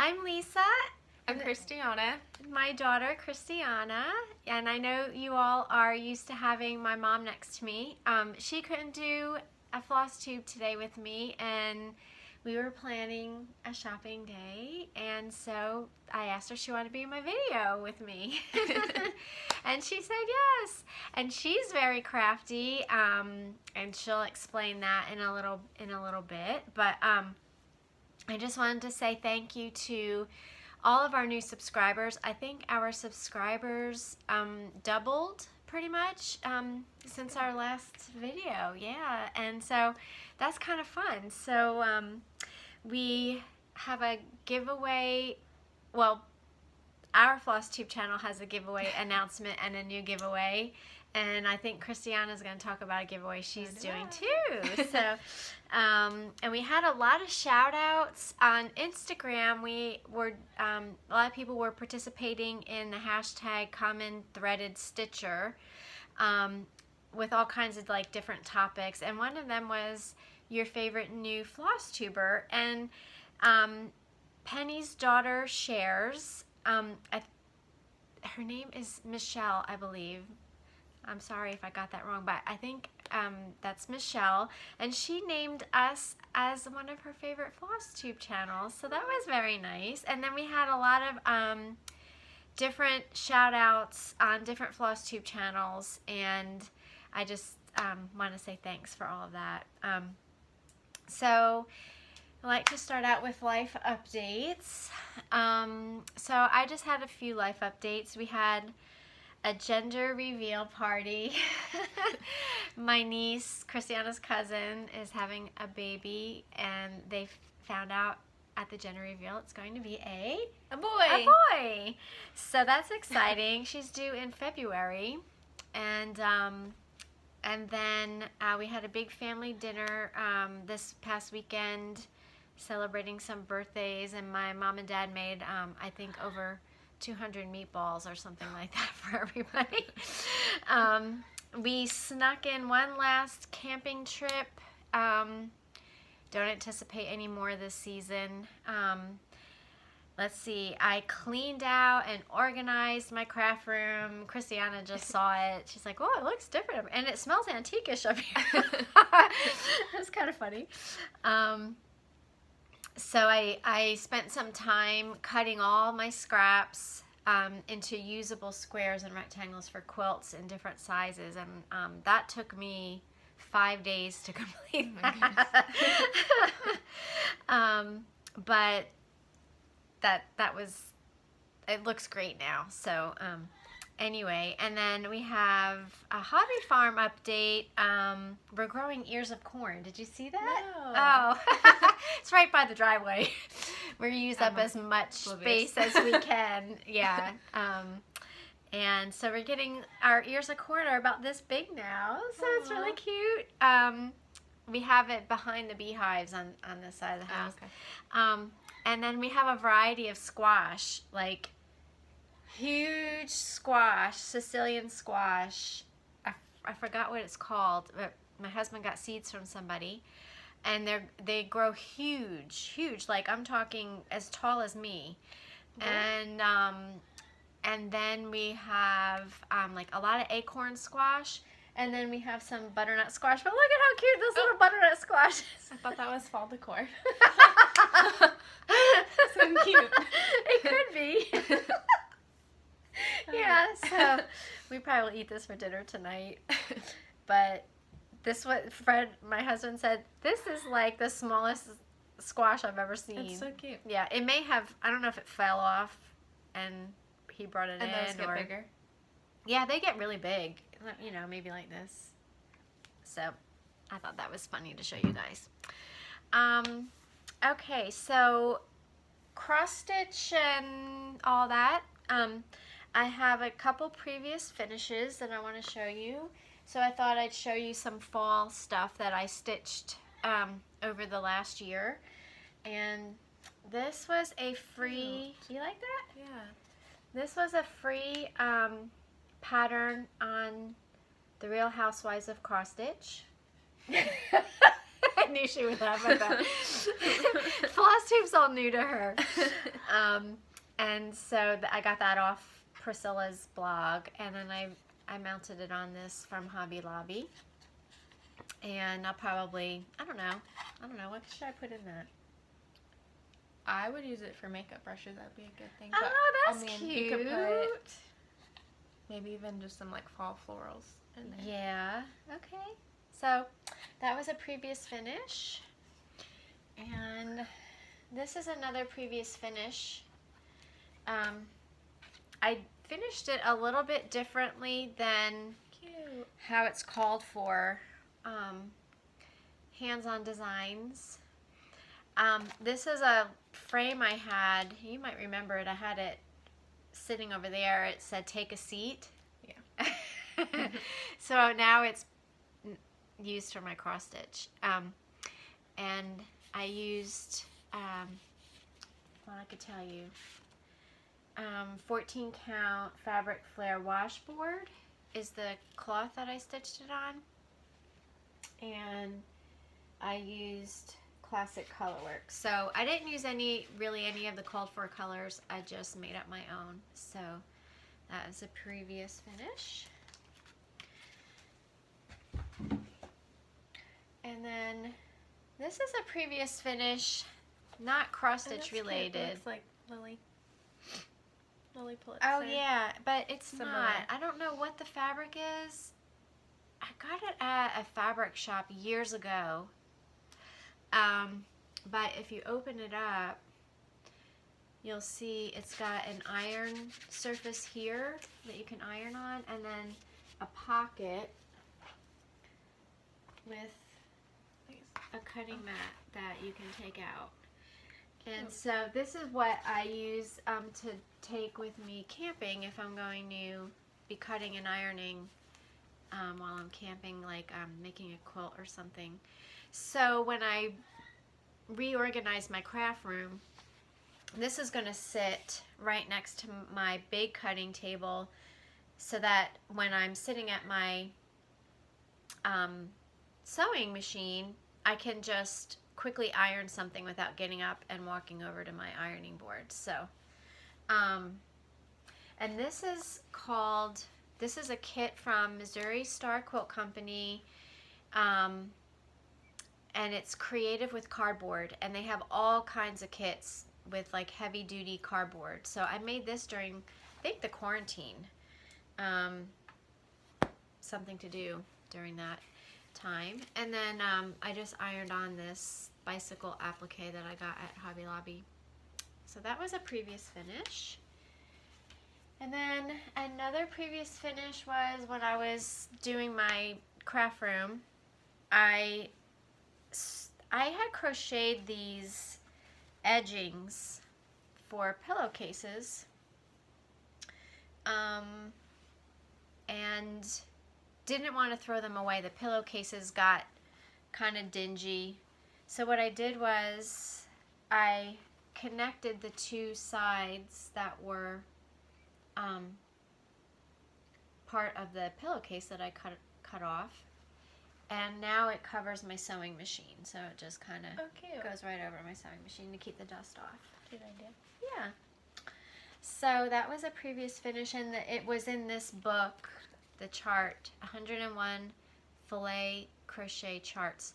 I'm Lisa. I'm Christiana. My daughter, Christiana, and I know you all are used to having my mom next to me. She couldn't do a Flosstube today with me, and we were planning a shopping day, and so I asked her if she wanted to be in my video with me. And she said yes. And she's very crafty, and she'll explain that in a little bit. But I just wanted to say thank you to all of our new subscribers. I think our subscribers doubled pretty much since our last video. Yeah, and so that's kind of fun. So we have a giveaway. Well, our Flosstube channel has a giveaway announcement and a new giveaway. And I think Christiana's going to talk about a giveaway she's doing too. So, and we had a lot of shout outs on Instagram. We were, a lot of people were participating in the hashtag common threaded stitcher with all kinds of like different topics. And one of them was your favorite new Flosstuber. And Penny's daughter shares, her name is Michelle, I believe. I'm sorry if I got that wrong, but I think that's Michelle, and she named us as one of her favorite Flosstube channels, so that was very nice. And then we had a lot of different shout outs on different Flosstube channels, and I just want to say thanks for all of that. So I like to start out with life updates. So I just had a few life updates. We had a gender reveal party. My niece, Christiana's cousin, is having a baby, and they found out at the gender reveal it's going to be a boy. A boy. So that's exciting. She's due in February, and then we had a big family dinner this past weekend, celebrating some birthdays, and my mom and dad made I think over 200 meatballs or something like that for everybody. We snuck in one last camping trip. Don't anticipate any more this season. Let's see, I cleaned out and organized my craft room. Christiana just saw it. She's like, oh, it looks different. And it smells antique-ish up here. That's kind of funny. So I spent some time cutting all my scraps into usable squares and rectangles for quilts in different sizes, and that took me 5 days to complete that. But that was, it looks great now. So anyway, and then we have a hobby farm update. We're growing ears of corn. Did you see that? No. Oh, it's right by the driveway. We're use up as much space as we can. Yeah. And so we're getting, our ears of corn are about this big now, so it's really cute. We have it behind the beehives on this side of the house. Oh, okay. And then we have a variety of squash, like huge squash, Sicilian squash. I forgot what it's called, but my husband got seeds from somebody, and they grow huge, like I'm talking as tall as me. And then we have like a lot of acorn squash, and then we have some butternut squash. But look at how cute this little butternut squash is. I thought that was fall decor. So cute. It could be. Yeah, so we probably will eat this for dinner tonight. But this, what Fred, my husband, said, this is like the smallest squash I've ever seen. It's so cute. Yeah, it may have, I don't know if it fell off and he brought it in. And those get bigger? Yeah, they get really big. You know, maybe like this. So I thought that was funny to show you guys. Okay, so cross stitch and all that. I have a couple previous finishes that I want to show you. So I thought I'd show you some fall stuff that I stitched over the last year. And this was a free, do you like that? Yeah. This was a free pattern on The Real Housewives of Cross Stitch. I knew she would laugh at that. Flosstube's all new to her. And so I got that off Priscilla's blog, and then I mounted it on this from Hobby Lobby. And I'll probably, I don't know, what should I put in that? I would use it for makeup brushes. That'd be a good thing. Oh, that's cute. You could put maybe even just some like fall florals in there. Yeah, okay. So that was a previous finish. And this is another previous finish. I finished it a little bit differently than Cute. how it's called for hands-on designs. This is a frame I had. You might remember it. I had it sitting over there. It said "Take a seat." Yeah. So now it's used for my cross stitch. And I used, well, I could tell you, 14 count fabric flare washboard is the cloth that I stitched it on. And I used classic colorwork. So I didn't use any of the called for colors. I just made up my own. So that is a previous finish. And then this is a previous finish, not cross stitch related. It looks like Lily Pulitzer. Oh yeah, but it's Similar. not. I don't know what the fabric is. I got it at a fabric shop years ago. But if you open it up, you'll see it's got an iron surface here that you can iron on, and then a pocket with a cutting mat that you can take out. And so this is what I use to take with me camping if I'm going to be cutting and ironing while I'm camping, like making a quilt or something. So when I reorganize my craft room, this is going to sit right next to my big cutting table so that when I'm sitting at my sewing machine, I can just quickly iron something without getting up and walking over to my ironing board. So, and this is a kit from Missouri Star Quilt Company, and it's creative with cardboard, and they have all kinds of kits with like heavy duty cardboard. So I made this during, I think, the quarantine, something to do during that time. And then I just ironed on this bicycle applique that I got at Hobby Lobby. So that was a previous finish. And then another previous finish was when I was doing my craft room. I had crocheted these edgings for pillowcases, and didn't want to throw them away. The pillowcases got kind of dingy. So what I did was I connected the two sides that were part of the pillowcase that I cut off, and now it covers my sewing machine. So it just kind of goes right over my sewing machine to keep the dust off. Good idea. Yeah. So that was a previous finish, and it was in this book, the chart, 101 filet crochet charts.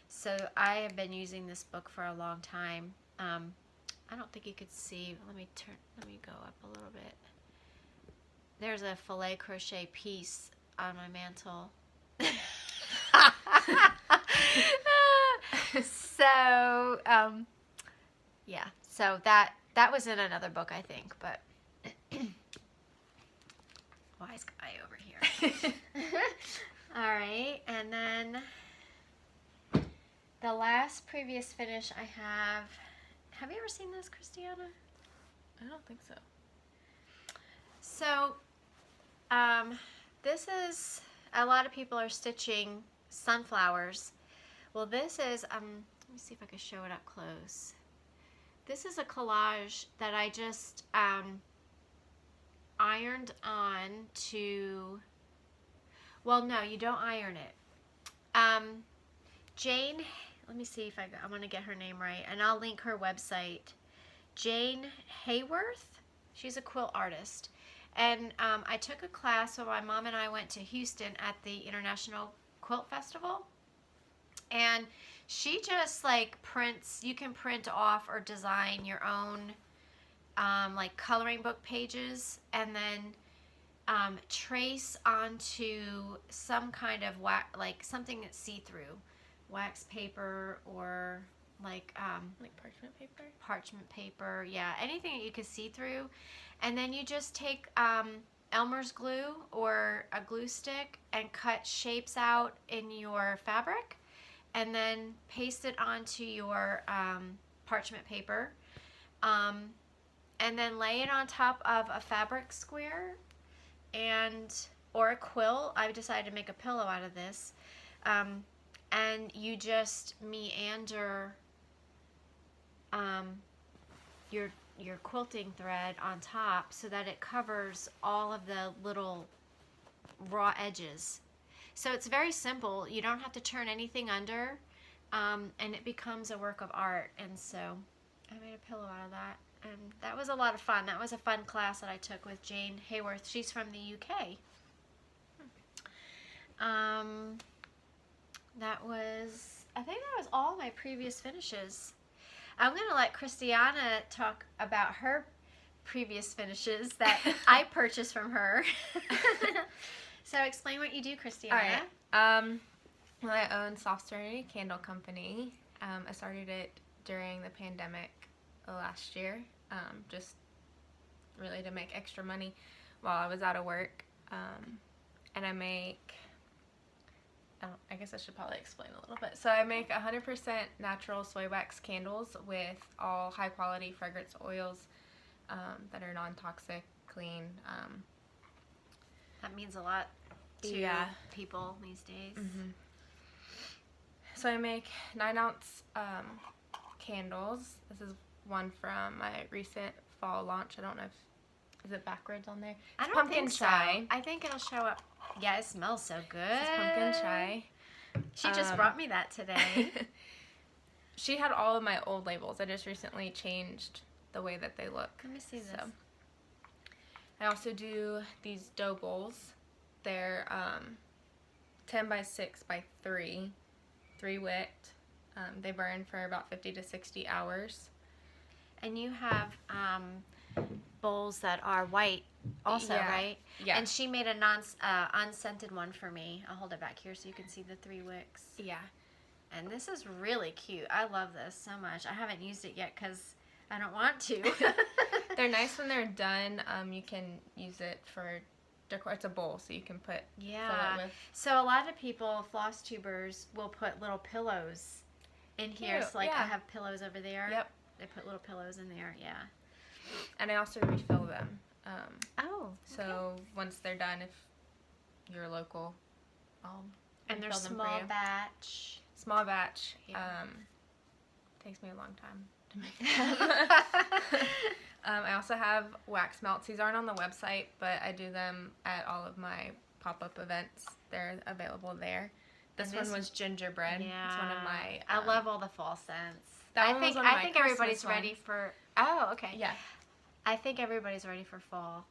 So I have been using this book for a long time. I don't think you could see. Let me go up a little bit. There's a filet crochet piece on my mantle. So yeah. So that was in another book, I think, but wise guy over here. All right, and then the last previous finish I have you ever seen this, Christiana? I don't think so. So, this is, a lot of people are stitching sunflowers. Well, this is, let me see if I can show it up close. This is a collage that I just ironed on to, well, no, you don't iron it. Jane let me see if I want to get her name right, and I'll link her website. Jane Hayworth. She's a quilt artist. And I took a class when my mom and I went to Houston at the International Quilt Festival. And she just like prints, you can print off or design your own like coloring book pages, and then trace onto some kind of like something that's see-through, wax paper or like parchment paper, yeah, anything that you could see through. And then you just take Elmer's glue or a glue stick and cut shapes out in your fabric, and then paste it onto your parchment paper, and then lay it on top of a fabric square or a quilt. I've decided to make a pillow out of this, and you just meander your quilting thread on top so that it covers all of the little raw edges. So it's very simple. You don't have to turn anything under, and it becomes a work of art. And so I made a pillow out of that, and that was a lot of fun. That was a fun class that I took with Jane Hayworth. She's from the UK. I think that was all my previous finishes. I'm going to let Christiana talk about her previous finishes that I purchased from her. So explain what you do, Christiana. All right. Well, I own Soft Serenity Candle Company. I started it during the pandemic last year, just really to make extra money while I was out of work. And I make... I guess I should probably explain a little bit. So I make 100% natural soy wax candles with all high quality fragrance oils that are non-toxic, clean. That means a lot to people these days. Mm-hmm. So I make 9-ounce candles. This is one from my recent fall launch. I don't know if, is it backwards on there? I don't pumpkin think so. chai. I think it'll show up. Yeah, it smells so good. This is pumpkin chai. She just brought me that today. She had all of my old labels. I just recently changed the way that they look. Let me see this. So. I also do these dough bowls. They're 10 by 6 by 3 wick. They burn for about 50 to 60 hours. And you have bowls that are white also, right? Yeah. And she made a unscented one for me. I'll hold it back here so you can see the 3 wicks. Yeah. And this is really cute. I love this so much. I haven't used it yet because I don't want to. They're nice when they're done. You can use it for decor. It's a bowl, so you can fill it with. So a lot of people, floss tubers, will put little pillows in here. Cute, So like I have pillows over there. Yep. They put little pillows in there, yeah. And I also refill them. So okay. once they're done, if you're local, I'll and they're refill them small for you. batch. Small batch. Yeah. Takes me a long time to make them. I also have wax melts. These aren't on the website, but I do them at all of my pop-up events. They're available there. This one was gingerbread. Yeah. It's one of my... I love all the fall scents. I think everybody's ready for... Oh, okay. Yeah. I think everybody's ready for fall.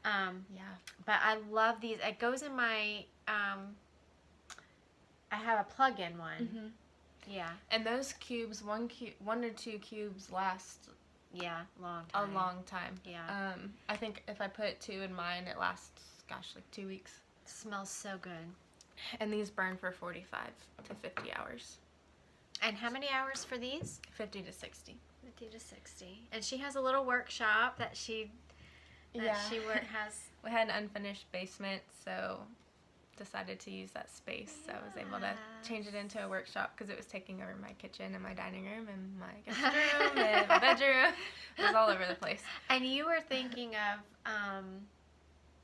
Yeah. But I love these. It goes in my... I have a plug-in one. Mm-hmm. Yeah. And those cubes, one or two cubes last... Yeah, long time. A long time. Yeah. I think if I put 2 in mine, it lasts, like 2 weeks. Smells so good. And these burn for 45 to 50 hours. And how many hours for these? 50 to 60. 50 to 60. And she has a little workshop that she has. We had an unfinished basement, so decided to use that space. So I was able to change it into a workshop because it was taking over my kitchen and my dining room and my guest room and my bedroom. It was all over the place. And you were thinking of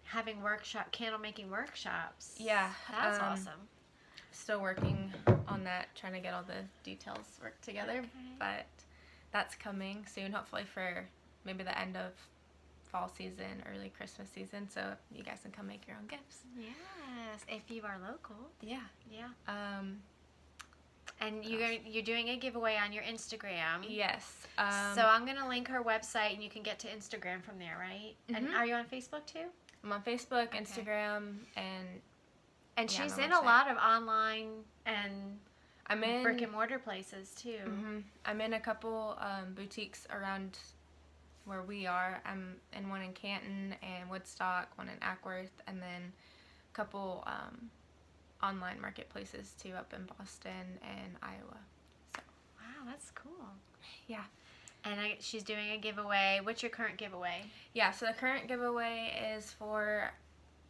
having candle making workshops. Yeah. That's awesome. Still working on that, trying to get all the details worked together. Okay. But that's coming soon, hopefully for maybe the end of fall season, early Christmas season, so you guys can come make your own gifts. Yes, if you are local. Yeah. Yeah. And you're doing a giveaway on your Instagram. Yes. So I'm going to link her website, and you can get to Instagram from there, right? And are you on Facebook too? I'm on Facebook, Instagram, and she's my in website. a lot of online and I'm in brick and mortar places too. I'm in a couple boutiques around where we are. I'm in one in Canton and Woodstock, one in Ackworth, and then a couple online marketplaces too up in Boston and Iowa. So. Wow, that's cool. Yeah. And she's doing a giveaway. What's your current giveaway? Yeah, so the current giveaway is for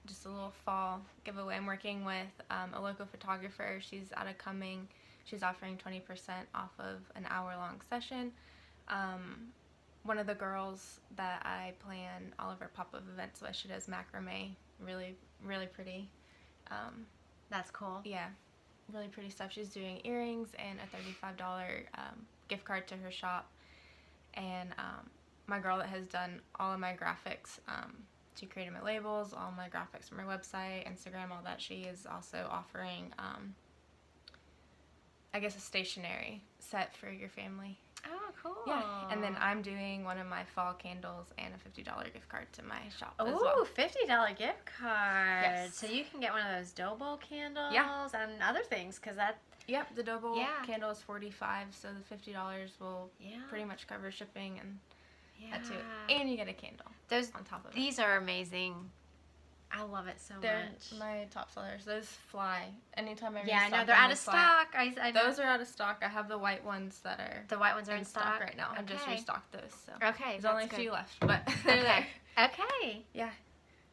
just a little fall giveaway. I'm working with a local photographer. She's out of Cumming. She's offering 20% off of an hour-long session. One of the girls that I plan all of our pop-up events with, she does macrame. Really, really pretty. That's cool. Yeah, really pretty stuff. She's doing earrings and a $35 gift card to her shop. And my girl that has done all of my graphics, she created my labels, all my graphics for my website, Instagram, all that. She is also offering, I guess, a stationery set for your family. Oh, cool. Yeah, and then I'm doing one of my fall candles and a $50 gift card to my shop as Oh, well. $50 gift card. Yes. So you can get one of those dough bowl candles and other things, because that... Yep, the dough bowl candle is $45, so the $50 will pretty much cover shipping and that too. And you get a candle on top of it. These are amazing. I love it so They're much. my top sellers. Those fly anytime I restock. Yeah, I know them, they're out they of fly. stock. I know. Those are out of stock. I have the white ones that are. The white ones are in stock right now. I just restocked those. So okay, there's only a few left, but they're okay. there. Okay. Yeah.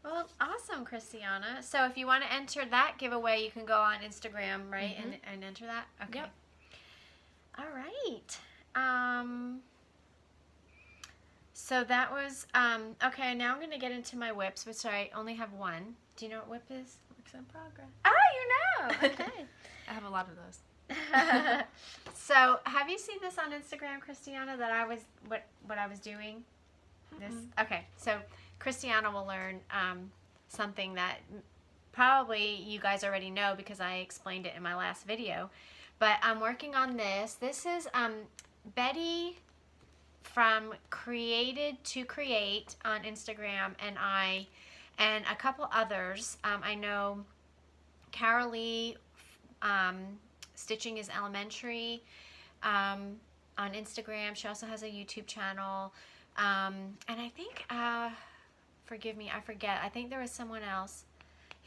Well, awesome, Christiana. So if you want to enter that giveaway, you can go on Instagram, right, and enter that. Okay. Yep. All right. So that was okay. Now I'm going to get into my whips, which I only have one. Do you know what whip is? Works in progress. Oh, you know. Okay. I have a lot of those. So, have you seen this on Instagram, Christiana? That I was what I was doing. This okay. So, Christiana will learn something that probably you guys already know because I explained it in my last video. But I'm working on this. This is Betty from Created to Create on Instagram, and a couple others. I know Carolee, Stitching is Elementary, on Instagram. She also has a YouTube channel. And I think, forgive me, I forget. I think there was someone else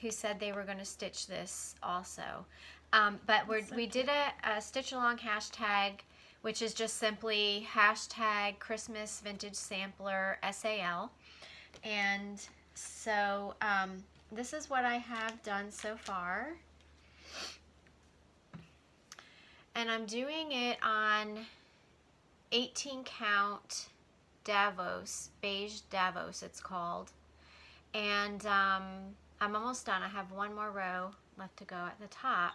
who said they were going to stitch this also. But we did a stitch along hashtag, which is just simply hashtag Christmas Vintage Sampler SAL. And so this is what I have done so far. And I'm doing it on 18 count Davos, beige Davos it's called. And I'm almost done. I have one more row left to go at the top.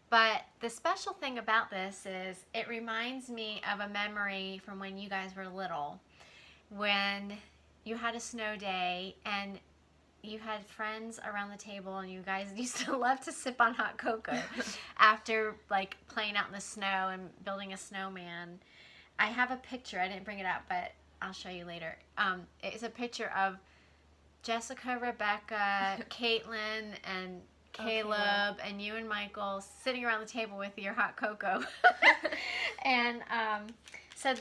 But the special thing about this is it reminds me of a memory from when you guys were little, when you had a snow day and you had friends around the table and you guys used to love to sip on hot cocoa after like playing out in the snow and building a snowman. I have a picture. I didn't bring it out, but I'll show you later. It's a picture of Jessica, Rebecca, Caitlin, and Caleb, and you and Michael sitting around the table with your hot cocoa. And so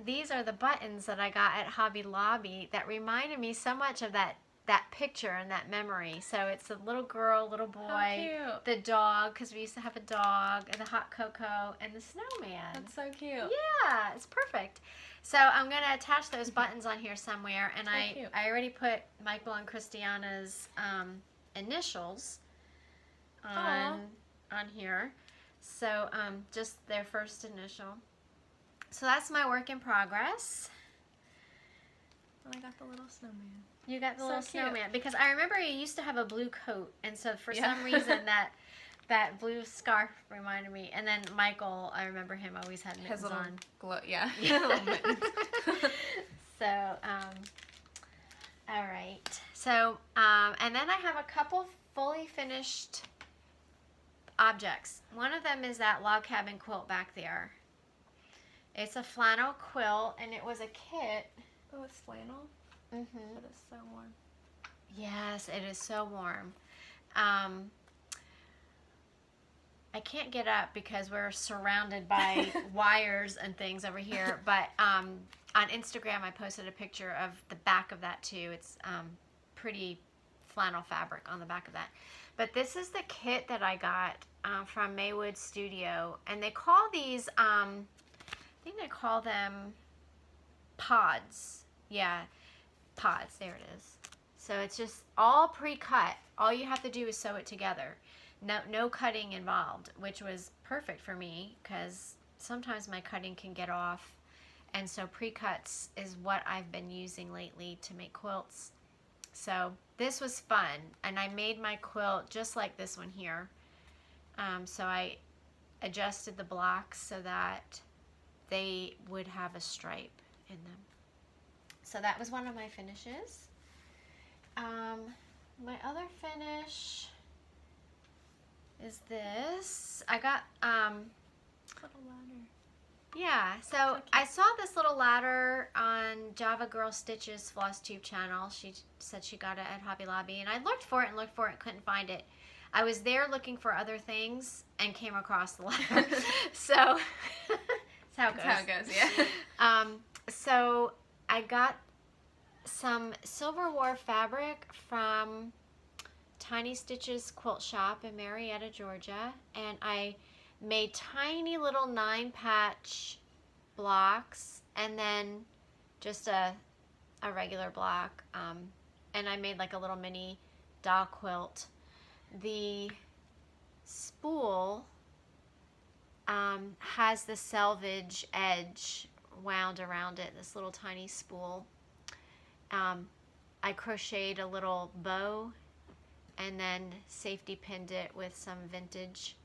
these are the buttons that I got at Hobby Lobby that reminded me so much of that picture and that memory. So it's a little girl, little boy, the dog, because we used to have a dog, and the hot cocoa, and the snowman. That's so cute. Yeah, it's perfect. So I'm going to attach those buttons on here somewhere, and I already put Michael and Christiana's initials on here. So just their first initial. So that's my work in progress. I got the little snowman. You got the little snowman. Because I remember you used to have a blue coat, and so for some reason that blue scarf reminded me. And then Michael, I remember him always had mittens His little on. glow, yeah. So, all right. So, and then I have a couple fully finished objects. One of them is that log cabin quilt back there. It's a flannel quilt, and it was a kit. Oh, it's flannel? Mm-hmm. But it's so warm. Yes, it is so warm. I can't get up because we're surrounded by wires and things over here, but on Instagram I posted a picture of the back of that too. It's pretty flannel fabric on the back of that. But this is the kit that I got from Maywood Studio, and they call these, I think they call them pods. Yeah, pods, there it is. So it's just all pre-cut. All you have to do is sew it together. No cutting involved, which was perfect for me because sometimes my cutting can get off. And so pre-cuts is what I've been using lately to make quilts. So this was fun, and I made my quilt just like this one here. So I adjusted the blocks so that they would have a stripe in them. So that was one of my finishes. My other finish is this. I got Little ladder. yeah, so I saw this little ladder on Java Girl Stitch's Flosstube channel. She said she got it at Hobby Lobby, and I looked for it, couldn't find it. I was there looking for other things and came across the ladder. So that's how it goes. That's how it goes, yeah. So I got some Silver War fabric from Tiny Stitches Quilt Shop in Marietta, Georgia, and I made tiny little 9-patch blocks, and then just a regular block, and I made like a little mini Dawg quilt. The spool has the selvage edge wound around it, this little tiny spool. I crocheted a little bow and then safety pinned it with some vintage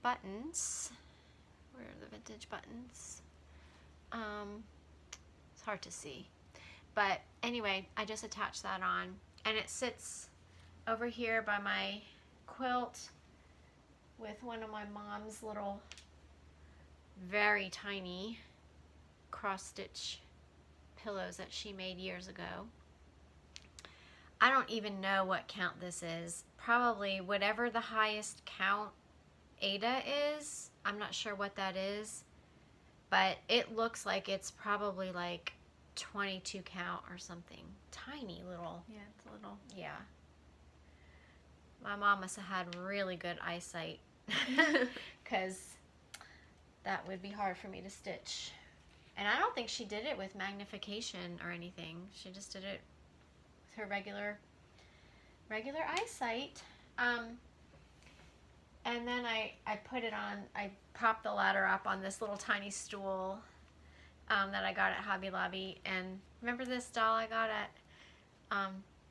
buttons. Where are the vintage buttons? It's hard to see. But anyway, I just attached that on, and it sits over here by my quilt with one of my mom's little very tiny cross stitch pillows that she made years ago. I don't even know what count this is. Probably whatever the highest count Ada is. I'm not sure what that is, but it looks like it's probably like 22 count or something. Tiny little. Yeah, it's a little. Yeah. My mom must have had really good eyesight because that would be hard for me to stitch. And I don't think she did it with magnification or anything. She just did it with her regular eyesight. And then I put it on, I propped the ladder up on this little tiny stool that I got at Hobby Lobby. And remember this doll I got at,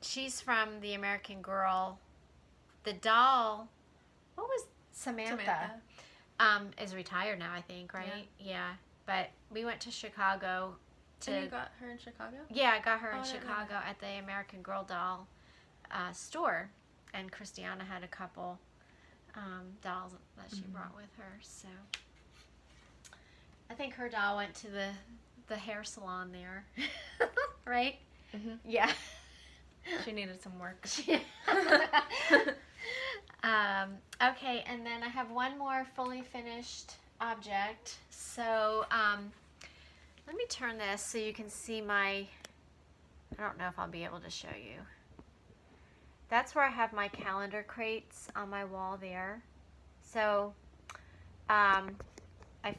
she's from the American Girl. The doll, what was Samantha? Is retired now, I think, right? Yeah. But we went to Chicago. And you got her in Chicago? Yeah, I got her in Chicago at the American Girl doll store. And Christiana had a couple dolls that she brought with her. So I think her doll went to the hair salon there. Right? Mm-hmm. Yeah. She needed some work. Okay, and then I have one more fully finished object. So let me turn this so you can see my, I don't know if I'll be able to show you. That's where I have my calendar crates on my wall there. So I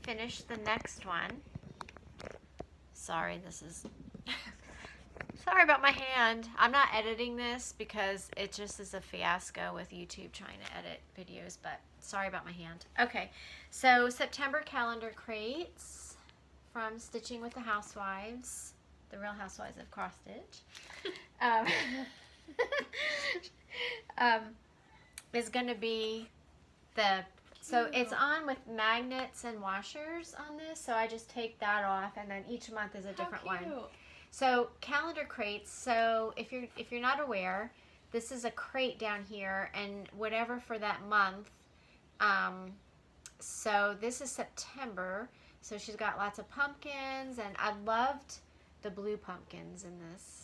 finished the next one. Sorry, this is... Sorry about my hand. I'm not editing this because it just is a fiasco with YouTube trying to edit videos, but sorry about my hand. Okay, so September calendar crates from Stitching with the Housewives, the Real Housewives of Cross Stitch. Is going to be so it's on with magnets and washers on this, so I just take that off, and then each month is a different one. So calendar crates, so if you're not aware, this is a crate down here, and whatever for that month, So this is September. So she's got lots of pumpkins, and I loved the blue pumpkins in this.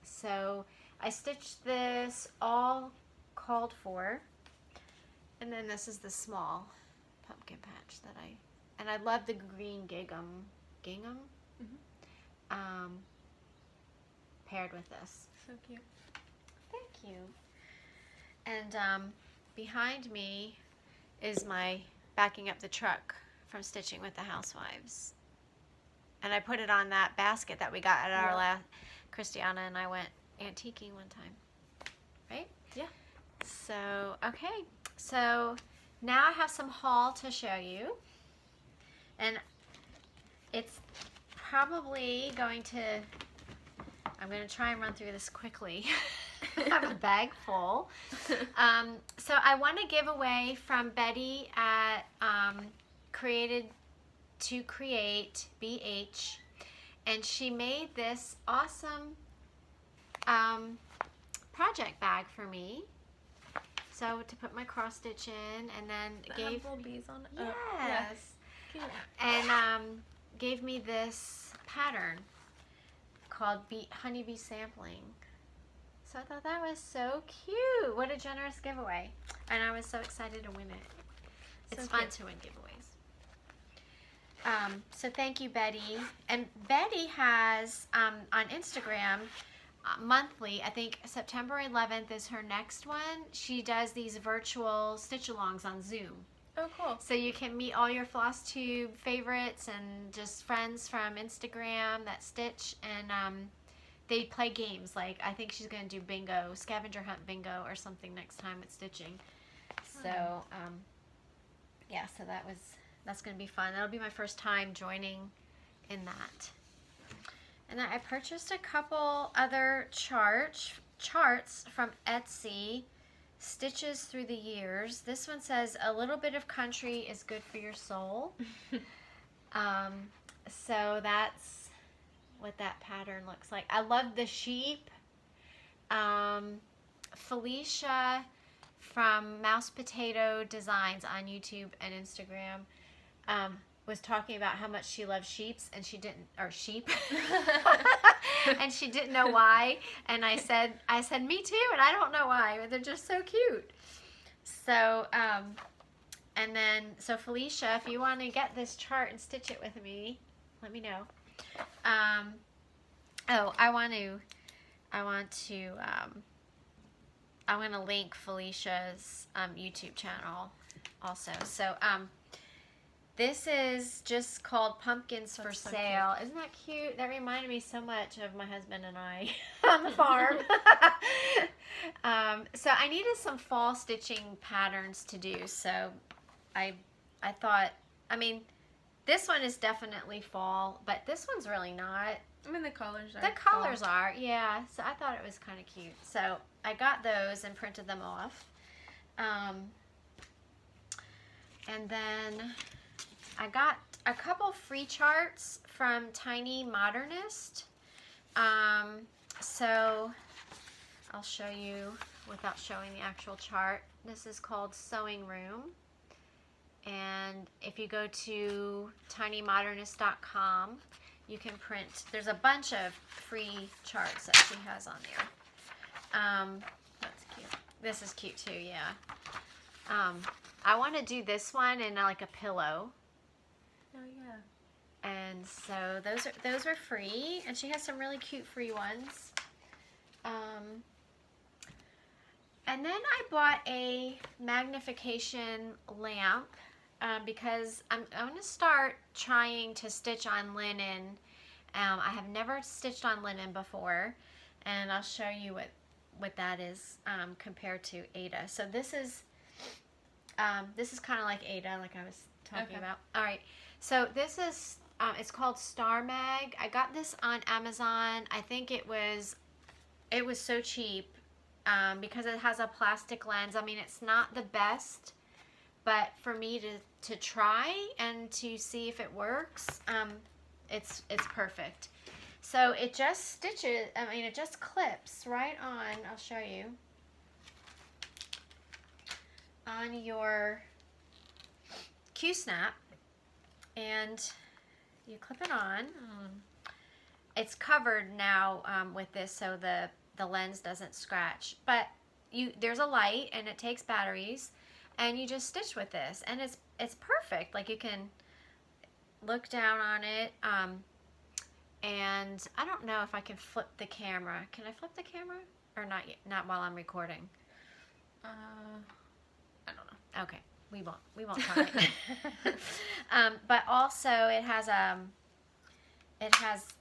So I stitched this all called for, and then this is the small pumpkin patch that I love the green gingham, paired with this. So cute. Thank you. And behind me is my backing up the truck from Stitching with the Housewives. And I put it on that basket that we got at our last, Christiana and I went antiquing one time. Right? Yeah. So, okay. So now I have some haul to show you. And it's probably going to, I'm going to try and run through this quickly. I have a bag full. So I want to give away from Betty at Created to Create BH, and she made this awesome project bag for me. So to put my cross stitch in, and then gave little bees on it. yes, Oh, yes. Cute. and gave me this pattern called Honeybee Sampling. So I thought that was so cute. What a generous giveaway. And I was so excited to win it. It's So fun cute. to win giveaways. So thank you, Betty. And Betty has, on Instagram, monthly, I think September 11th is her next one. She does these virtual stitch-alongs on Zoom. Oh, cool. So you can meet all your Flosstube favorites and just friends from Instagram that stitch, and they play games. Like, I think she's going to do bingo, scavenger hunt bingo or something next time with stitching. So, yeah, so that's going to be fun. That'll be my first time joining in that. And then I purchased a couple other charts from Etsy, Stitches Through the Years. This one says, a little bit of country is good for your soul. So that's what that pattern looks like. I love the sheep. Felicia from Mouse Potato Designs on YouTube and Instagram was talking about how much she loves sheep, and she didn't know why. And I said me too, and I don't know why, but they're just so cute. So and then so Felicia, if you want to get this chart and stitch it with me, let me know. I want to link Felicia's YouTube channel also. So this is just called Pumpkins for so Sale. Isn't that cute? That reminded me so much of my husband and I on the farm. So I needed some fall stitching patterns to do. So I thought, I mean, this one is definitely fall, but this one's really not. I mean, the colors are. The colors are, yeah. So I thought it was kind of cute. So I got those and printed them off. And then I got a couple free charts from Tiny Modernist. So I'll show you without showing the actual chart. This is called Sewing Room. And if you go to tinymodernist.com, you can print. There's a bunch of free charts that she has on there. That's cute. This is cute too, yeah. I want to do this one in like a pillow. Oh yeah. And so those are free, and she has some really cute free ones. And then I bought a magnification lamp because I'm going to start trying to stitch on linen. I have never stitched on linen before, and I'll show you what that is compared to Ada. So this is kind of like Ada, like I was talking about. All right. So this is, it's called Star Mag. I got this on Amazon. I think it was so cheap because it has a plastic lens. I mean, it's not the best, but for me to try and to see if it works, it's perfect. So it just stitches, I mean, it just clips right on. I'll show you. on your Q-snap and you clip it on. It's covered now with this so the lens doesn't scratch, but there's a light and it takes batteries, and you just stitch with this, and it's perfect. Like, you can look down on it, and I don't know if I can flip the camera. Can I flip the camera or not yet? Not while I'm recording. I don't know. Okay, we won't try it. But also it has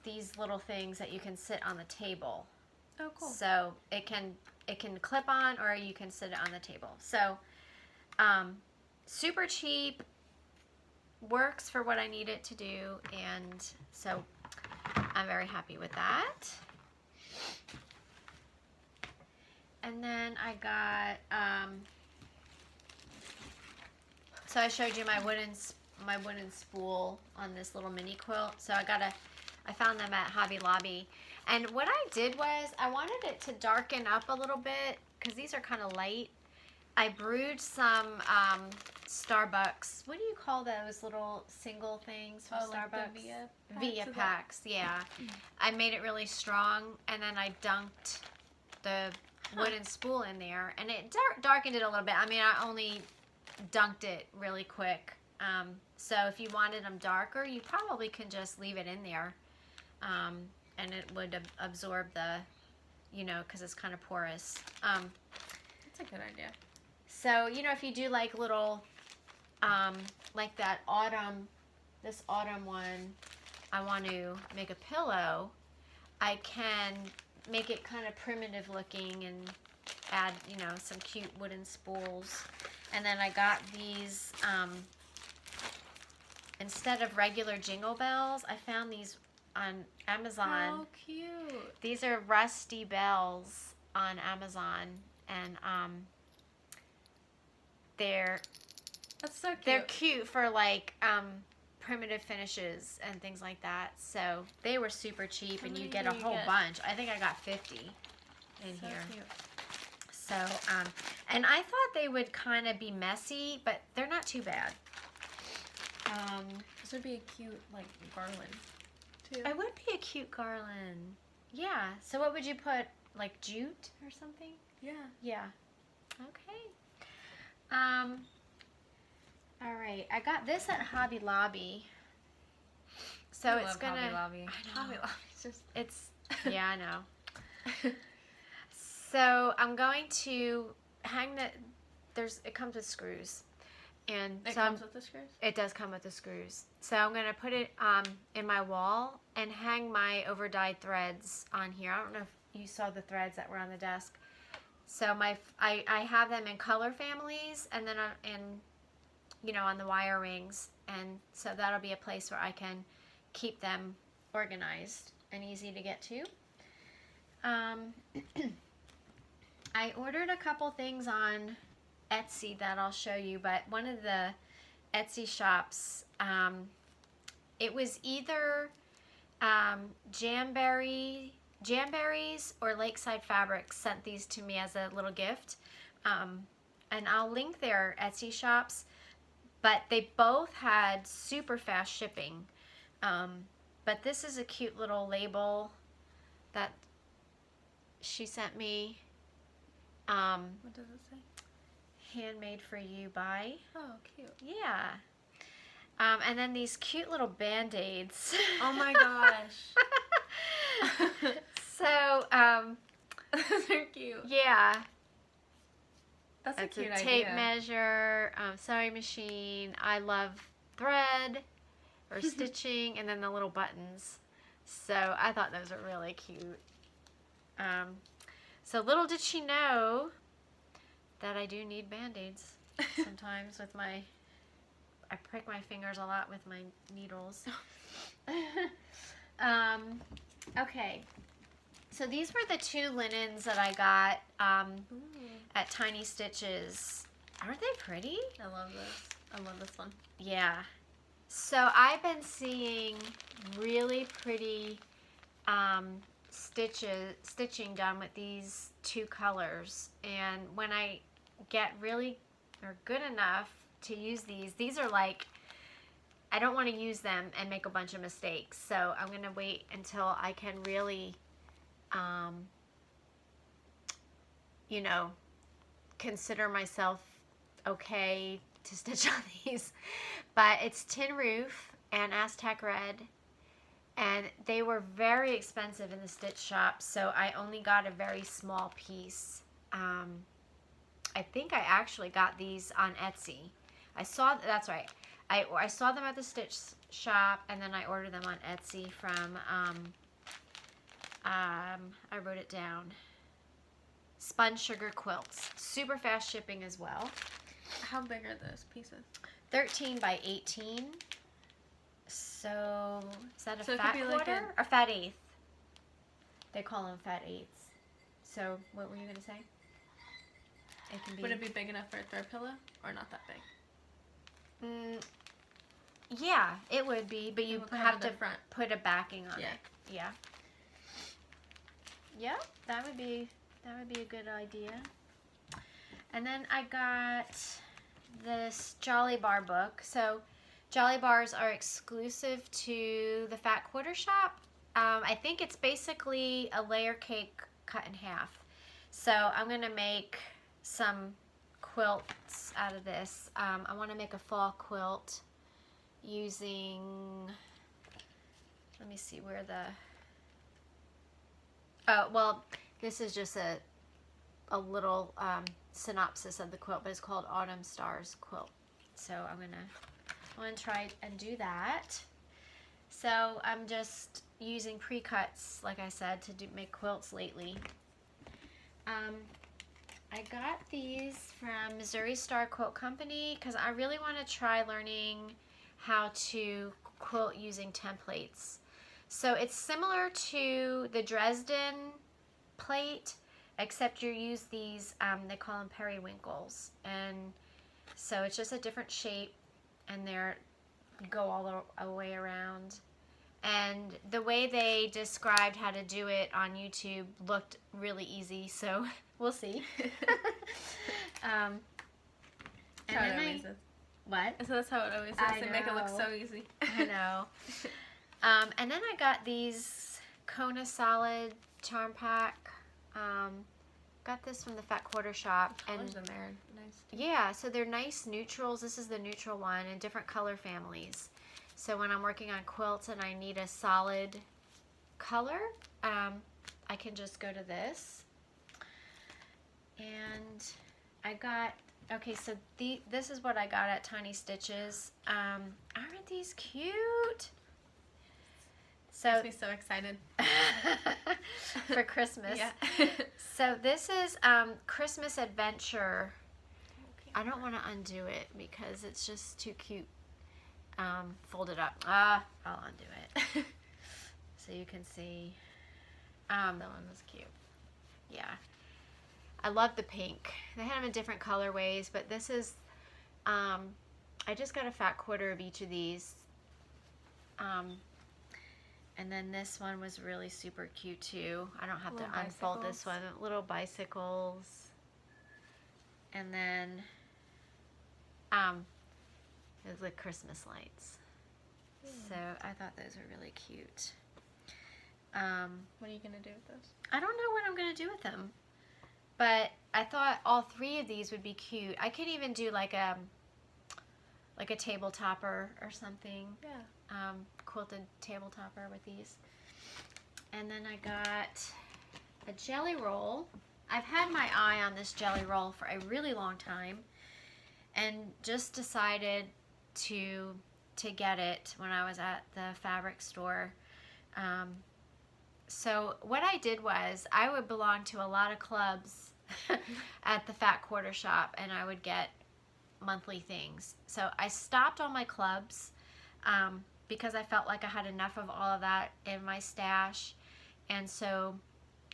these little things that you can sit on the table. Oh, cool. So it can clip on, or you can sit it on the table. So super cheap, works for what I need it to do, and so I'm very happy with that. And then I got so I showed you my wooden spool on this little mini quilt. So I found them at Hobby Lobby. And what I did was I wanted it to darken up a little bit because these are kind of light. I brewed some Starbucks. What do you call those little single things from Starbucks? Like the Via packs, yeah. I made it really strong, and then I dunked the wooden spool in there, and it darkened it a little bit. I mean, I only dunked it really quick. So if you wanted them darker, you probably can just leave it in there, and it would absorb the, because it's kind of porous. That's a good idea. So, if you do like little, like that this autumn one, I want to make a pillow, I can make it kind of primitive looking and add, some cute wooden spools. And then I got these, instead of regular jingle bells, I found these on Amazon. How cute. These are rusty bells on Amazon, and That's so cute. they're cute for like primitive finishes and things like that. So they were super cheap, and you get a whole bunch. I think I got 50 in so here. Cute. So and I thought they would kind of be messy, but they're not too bad. This would be a cute like garland too. It would be a cute garland. Yeah. So what would you put? Like jute or something? Yeah. Yeah. Okay. All right. I got this at Hobby Lobby. So I it's love gonna. Hobby Lobby. I know. Hobby Lobby's just. It's. Yeah, I know. So I'm going to hang the. It comes with screws, and It so comes with the screws. it does come with the screws. So I'm gonna put it in my wall and hang my over dyed threads on here. I don't know if you saw the threads that were on the desk. So I have them in color families, and then on the wire rings, and so that'll be a place where I can keep them organized and easy to get to. I ordered a couple things on Etsy that I'll show you, but one of the Etsy shops, it was either Jamberries or Lakeside Fabrics sent these to me as a little gift, and I'll link their Etsy shops, but they both had super fast shipping. But this is a cute little label that she sent me. What does it say? Handmade for you by. Oh, cute. Yeah. And then these cute little Band-Aids. Oh my gosh. So, Those are cute. yeah. That's a It's cute a tape idea. measure, sewing machine. I love thread or stitching, and then the little buttons. So I thought those were really cute. So little did she know that I do need Band-Aids sometimes with I prick my fingers a lot with my needles. Okay. So these were the two linens that I got at Tiny Stitches. Aren't they pretty? I love this. I love this one. Yeah. So I've been seeing really pretty stitching done with these two colors, and when I get really are good enough to use these. These are like, I don't want to use them and make a bunch of mistakes. So I'm going to wait until I can really, you know, consider myself okay to stitch on these. But it's tin roof and Aztec red. And they were very expensive in the stitch shop, so I only got a very small piece. I think I actually got these on Etsy. That's right. I saw them at the stitch shop, and then I ordered them on Etsy from, I wrote it down, Spun Sugar Quilts. Super fast shipping as well. How big are those pieces? 13 by 18. So, is that a So it fat could be quarter like or fat eighth? They call them fat eighths. So, what were you going to say? It can be. Would it be big enough for a throw pillow or not that big? Yeah, it would be, but you have to put a backing on it. Yeah. Yep, that would be a good idea. And then I got this Jolly Bar book. So, Jolly Bars are exclusive to the Fat Quarter Shop. I think it's basically a layer cake cut in half. So I'm going to make some quilts out of this. I want to make a fall quilt using, let me see where this is just a little synopsis of the quilt, but it's called Autumn Stars Quilt. So I'm going to try and do that. So I'm just using pre-cuts, like I said, to make quilts lately. I got these from Missouri Star Quilt Company because I really want to try learning how to quilt using templates. So it's similar to the Dresden plate, except you use these, they call them periwinkles. And so it's just a different shape, and they're go all the way around. And the way they described how to do it on YouTube looked really easy, so we'll see. And then what? So that's how it always is. They make it look so easy. I know. And then I got these Kona Solid Charm Pack. Got this from the Fat Quarter Shop. The colors in there are nice. Yeah, so they're nice neutrals. This is the neutral one, and different color families. So when I'm working on quilts and I need a solid color, I can just go to this. And I got, okay, so this is what I got at Tiny Stitches. Aren't these cute? So makes me so excited. for Christmas. Yeah. So this is Christmas Adventure. I don't want to undo it because it's just too cute. Folded up. I'll undo it. So you can see. That one was cute. Yeah. I love the pink. They had them in different colorways, but this is, I just got a fat quarter of each of these. And then this one was really super cute too. I don't have to unfold this one. Little bicycles. And then it was like Christmas lights. So I thought those were really cute. What are you going to do with those? I don't know what I'm going to do with them. But I thought all three of these would be cute. I could even do like a table topper or something. Yeah. Quilted table topper with these. And then I got a jelly roll. I've had my eye on this jelly roll for a really long time, and just decided to get it when I was at the fabric store. So what I did was I would belong to a lot of clubs at the Fat Quarter Shop, and I would get monthly things. So I stopped all my clubs because I felt like I had enough of all of that in my stash, and so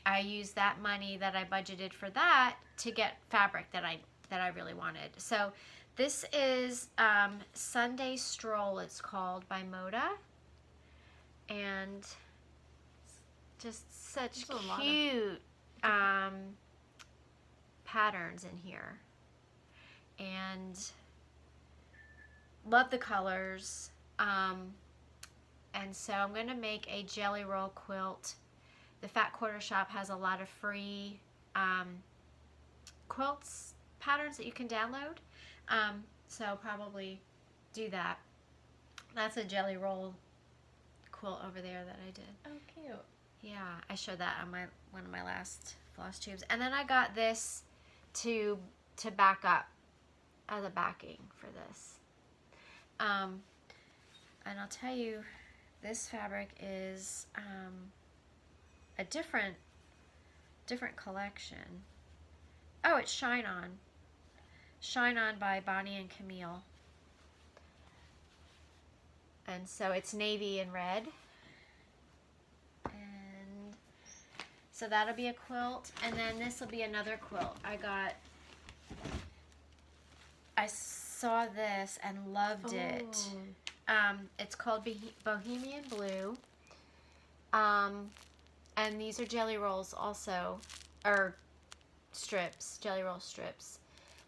I used that money that I budgeted for that to get fabric that I really wanted. So this is Sunday Stroll, it's called, by Moda, and just such cute patterns in here. and love the colors. And so I'm going to make a jelly roll quilt. The Fat Quarter Shop has a lot of free quilts patterns that you can download. So I'll probably do that. That's a jelly roll quilt over there that I did. Oh, cute. Yeah, I showed that on one of my last floss tubes. And then I got this to back up as a backing for this. And I'll tell you, this fabric is a different collection. Oh, it's Shine On. Shine On by Bonnie and Camille. And so it's navy and red. And so that'll be a quilt. And then this will be another quilt. I saw this and loved it. It's called Bohemian Blue. And these are jelly rolls also, or strips, jelly roll strips.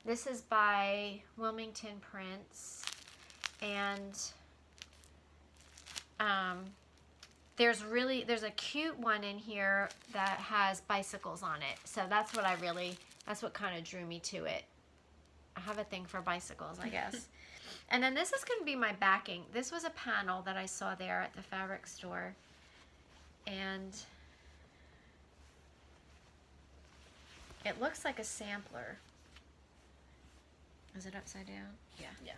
This is by Wilmington Prints, and there's a cute one in here that has bicycles on it. So that's what kind of drew me to it. I have a thing for bicycles, I guess. And then this is going to be my backing. This was a panel that I saw there at the fabric store. And it looks like a sampler. Is it upside down? Yeah. Yeah.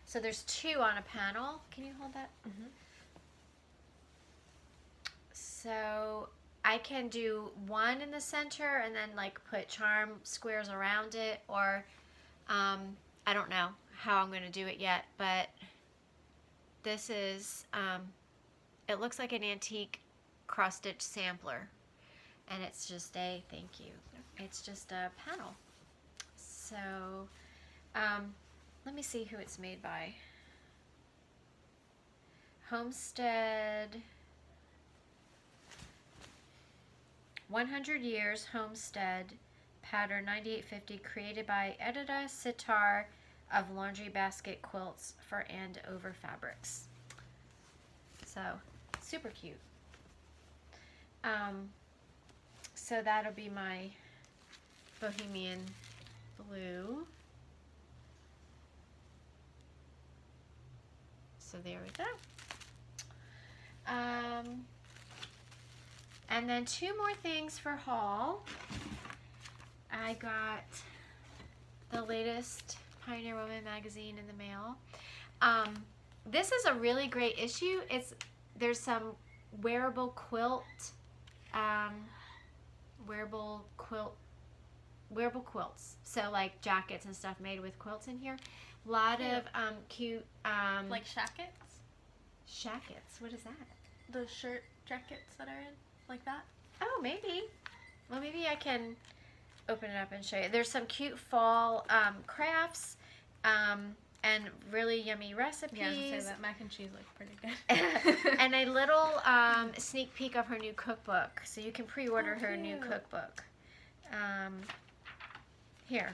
So there's two on a panel. Can you hold that? Mm-hmm. So I can do one in the center and then like put charm squares around it, or I don't know how I'm going to do it yet, but this is, it looks like an antique cross-stitch sampler, and it's just it's just a panel. So let me see who it's made by. Homestead, 100 Years Homestead, pattern 9850, created by Edita Sitar of Laundry Basket Quilts for and over fabrics. So super cute. So that'll be my Bohemian Blue. So there we go. And then two more things for haul. I got the latest Pioneer Woman magazine in the mail. This is a really great issue. There's some wearable quilts. So like jackets and stuff made with quilts in here. A lot of cute like shackets? Shackets. What is that? The shirt jackets that are in like that? Oh, maybe. Well, maybe I can open it up and show you. There's some cute fall crafts and really yummy recipes. Yeah, I was gonna say that mac and cheese looks pretty good. And a little sneak peek of her new cookbook. So you can pre-order her new cookbook. Here.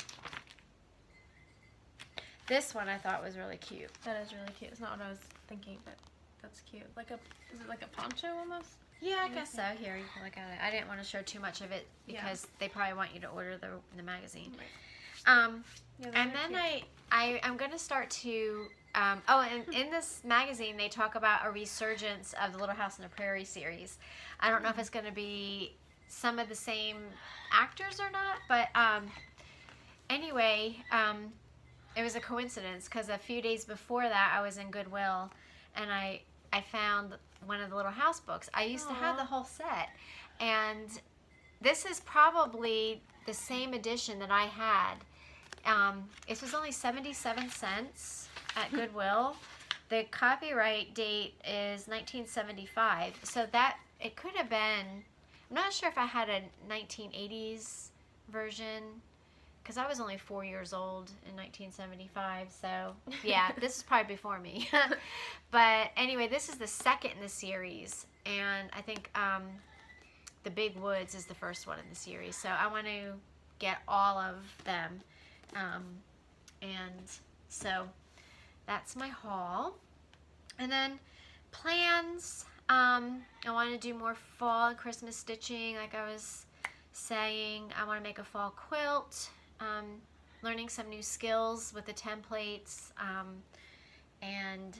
This one I thought was really cute. That is really cute. It's not what I was thinking, but that's cute. Is it like a poncho almost? Yeah, I guess so. Here, you can look at it. I didn't want to show too much of it because they probably want you to order the magazine. Right. And then I'm going to start to... and in this magazine, they talk about a resurgence of the Little House on the Prairie series. I don't know if it's going to be some of the same actors or not, but anyway, it was a coincidence because a few days before that, I was in Goodwill, and I found one of the Little House books. I used to have the whole set, and this is probably the same edition that I had. It was only 77 cents at Goodwill. The copyright date is 1975, so that it could have been, I'm not sure if I had a 1980s version, because I was only 4 years old in 1975, so yeah, this is probably before me. But anyway, this is the second in the series, and I think The Big Woods is the first one in the series, so I want to get all of them. And so that's my haul. And then plans, I want to do more fall and Christmas stitching. Like I was saying, I want to make a fall quilt, learning some new skills with the templates, and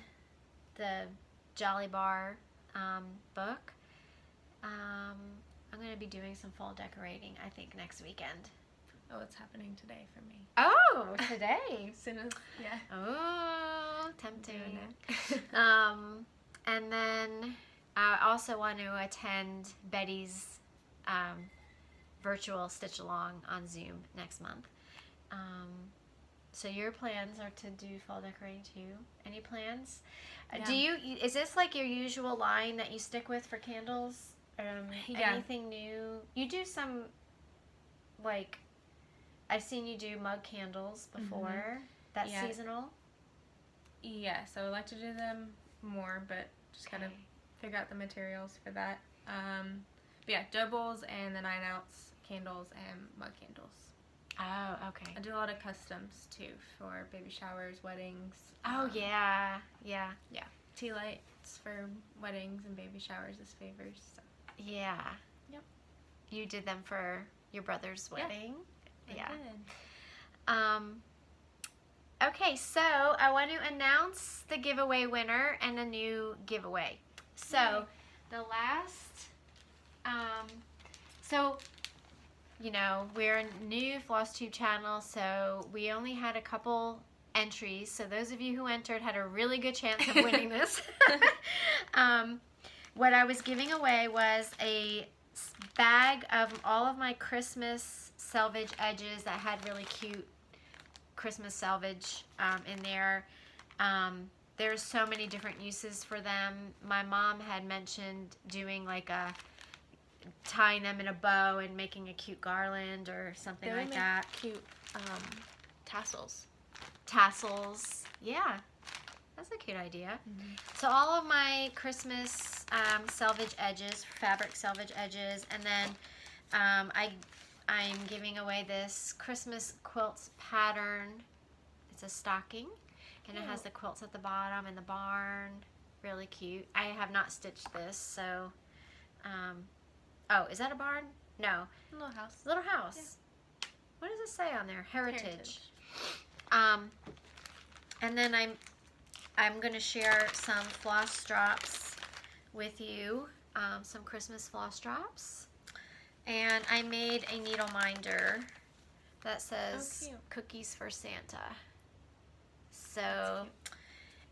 the Jolly Bar book. I'm going to be doing some fall decorating, I think, next weekend. Oh, it's happening today for me. Oh, today. As soon as, yeah. Oh, tempting. And then I also want to attend Betty's virtual stitch along on Zoom next month. So your plans are to do fall decorating too. Any plans? Yeah. Is this like your usual line that you stick with for candles? Yeah. Anything new? You do some, like, I've seen you do mug candles before. That's Yeah. seasonal? Yes, I would like to do them more, but just kind of figure out the materials for that. But yeah, dough bowls and the 9-ounce candles and mug candles. Oh, okay. I do a lot of customs too for baby showers, weddings. Oh, yeah. Yeah. Tea lights for weddings and baby showers as favors. So. Yeah. Yep. You did them for your brother's wedding? Yeah. Okay, so I want to announce the giveaway winner and a new giveaway. So, Yay. the last, so, you know, we're a new Flosstube channel, so we only had a couple entries. So those of you who entered had a really good chance of winning this. What I was giving away was a bag of all of my Christmas selvage edges that had really cute Christmas selvage in there. There's so many different uses for them. My mom had mentioned doing like tying them in a bow and making a cute garland or something like that. Cute tassels. Tassels, yeah, that's a cute idea. So all of my Christmas selvage edges, fabric selvage edges, and then I'm giving away this Christmas quilts pattern. It's a stocking, and it has the quilts at the bottom and the barn. Really cute. I have not stitched this, so. Oh, is that a barn? No. Little house. Little house. Yeah. What does it say on there? Heritage. And then I'm going to share some floss drops with you, some Christmas floss drops. And I made a needle minder that says Cookies for Santa. So,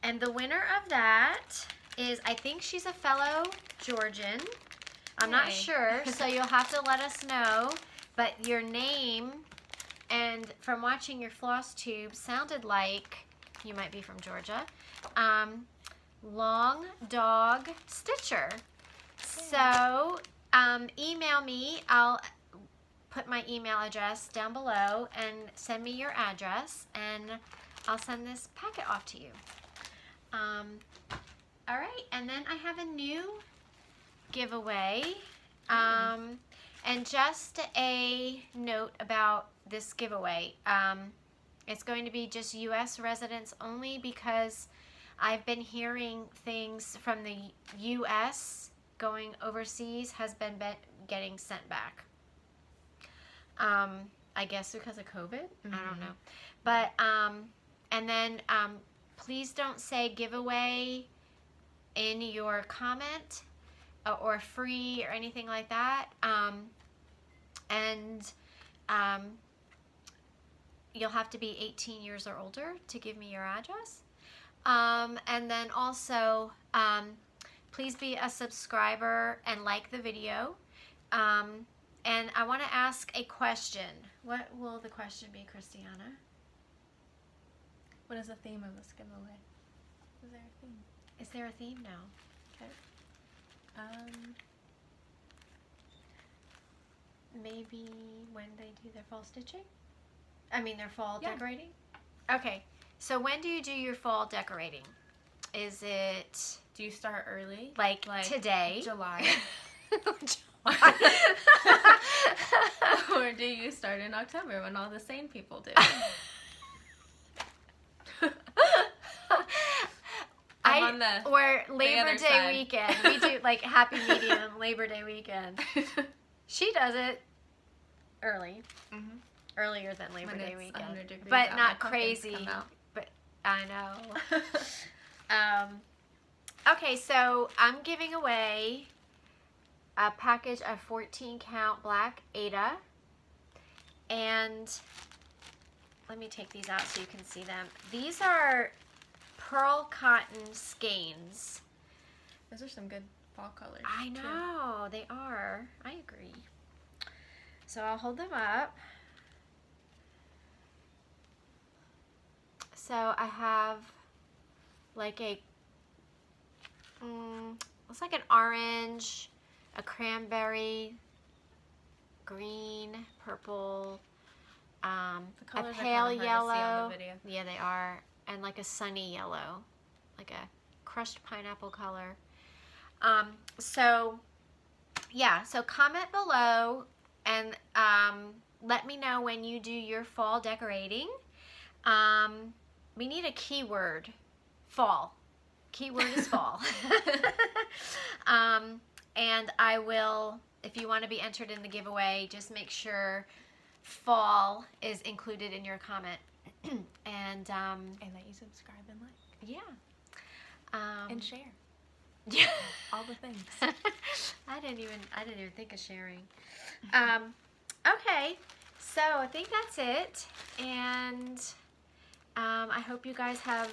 and the winner of that is, I think she's a fellow Georgian. I'm not sure, so you'll have to let us know. But your name and from watching your Flosstube sounded like you might be from Georgia. Long Dog Stitcher. So email me. I'll put my email address down below and send me your address, and I'll send this packet off to you. All right, and then I have a new giveaway. And just a note about this giveaway. It's going to be just U.S. residents only, because I've been hearing things from the U.S. going overseas has been getting sent back. I guess because of COVID. I don't know. But, and then please don't say giveaway in your comment or free or anything like that. You'll have to be 18 years or older to give me your address. And then also, please be a subscriber and like the video. And I want to ask a question. What will the question be, Christiana? What is the theme of this giveaway? Is there a theme? Is there a theme now? Okay. Maybe when they do their fall stitching? I mean their fall decorating? Okay, so when do you do your fall decorating? Is it... Do you start early? Like today? July. Or do you start in October when all the sane people do? Right? I'm on the or Labor other Day side. weekend. We do like happy medium Labor Day weekend. She does it early. Mhm. Earlier than Labor When Day it's weekend. 100 degrees But out, not my pumpkins crazy. come out. But I know. Okay, so I'm giving away a package of 14 count black Ada. And let me take these out so you can see them. These are pearl cotton skeins. Those are some good fall colors. I too. know, they are. I agree. So I'll hold them up. So I have like a, looks like an orange, a cranberry, green, purple, The a colors are pale kinda hard to see yellow. on the video. Yeah, they are. And like a sunny yellow, like a crushed pineapple color. So yeah, so comment below and let me know when you do your fall decorating. We need a keyword. Fall. Keyword is fall. And I will, if you want to be entered in the giveaway, just make sure fall is included in your comment. And that you subscribe and like. yeah. And share. Yeah. All the things. I didn't even think of sharing. Okay, so I think that's it, and I hope you guys have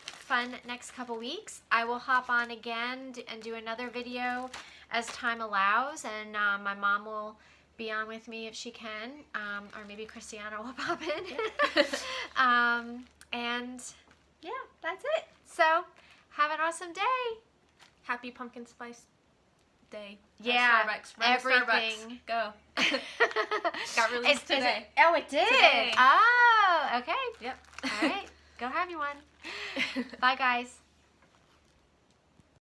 fun next couple weeks. I will hop on again and do another video as time allows, and my mom will be on with me if she can, or maybe Christiana will pop in. And yeah, that's it. So have an awesome day. Happy pumpkin spice day. Yeah, Starbucks. Run to everything. Starbucks. Go. Got released today. Oh, it did? Today. Oh, okay. Yep. All right. Go have you one. Bye, guys.